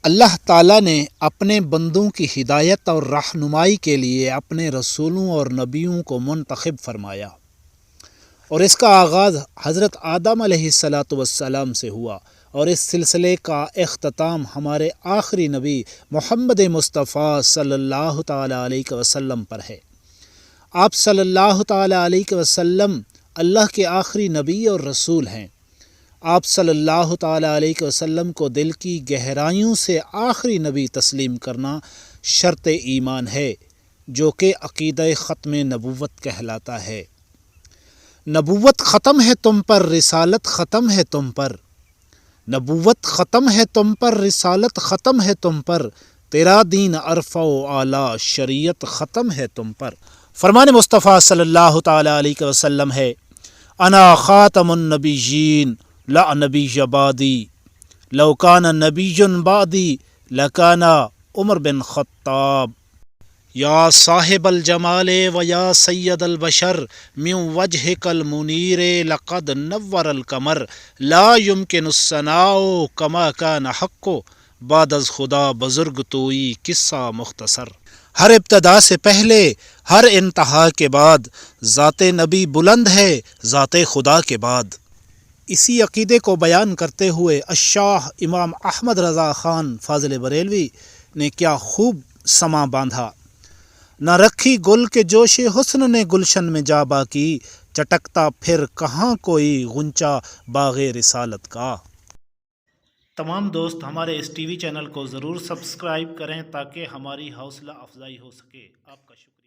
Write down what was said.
اللہ تعالیٰ نے اپنے بندوں کی ہدایت اور رہنمائی کے لیے اپنے رسولوں اور نبیوں کو منتخب فرمایا، اور اس کا آغاز حضرت آدم علیہ السلام سے ہوا، اور اس سلسلے کا اختتام ہمارے آخری نبی محمد مصطفیٰ صلی اللہ تعالیٰ علیہ وسلم پر ہے۔ آپ صلی اللہ تعالیٰ علیہ وسلم اللہ کے آخری نبی اور رسول ہیں۔ آپ صلی اللہ تعالیٰ علیہ وسلم کو دل کی گہرائیوں سے آخری نبی تسلیم کرنا شرط ایمان ہے، جو کہ عقیدہ ختم نبوت کہلاتا ہے۔ نبوت ختم ہے تم پر، رسالت ختم ہے تم پر، نبوت ختم ہے تم پر، رسالت ختم ہے تم پر، تیرا دین عرفہ و اعلیٰ، شریعت ختم ہے تم پر۔ فرمان مصطفیٰ صلی اللہ تعالیٰ علیہ وسلم ہے، انا خاتم النبیین لا نبی بعدی، لو کان نبی بعدی لکان عمر بن خطاب۔ یا صاحب الجمال و یا سید البشر، من وجہک المنیر لقد نور القمر، لا یمکن الثناء کما کان حق، بعد از خدا بزرگ توئی قصہ مختصر۔ ہر ابتدا سے پہلے، ہر انتہا کے بعد، ذات نبی بلند ہے ذات خدا کے بعد۔ اسی عقیدے کو بیان کرتے ہوئے الشاہ امام احمد رضا خان فاضل بریلوی نے کیا خوب سماں باندھا، نہ رکھی گل کے جوش حسن نے گلشن میں جا باقی، چٹکتا پھر کہاں کوئی غنچہ باغ رسالت کا۔ تمام دوست ہمارے اس ٹی وی چینل کو ضرور سبسکرائب کریں تاکہ ہماری حوصلہ افزائی ہو سکے۔ آپ کا شکریہ۔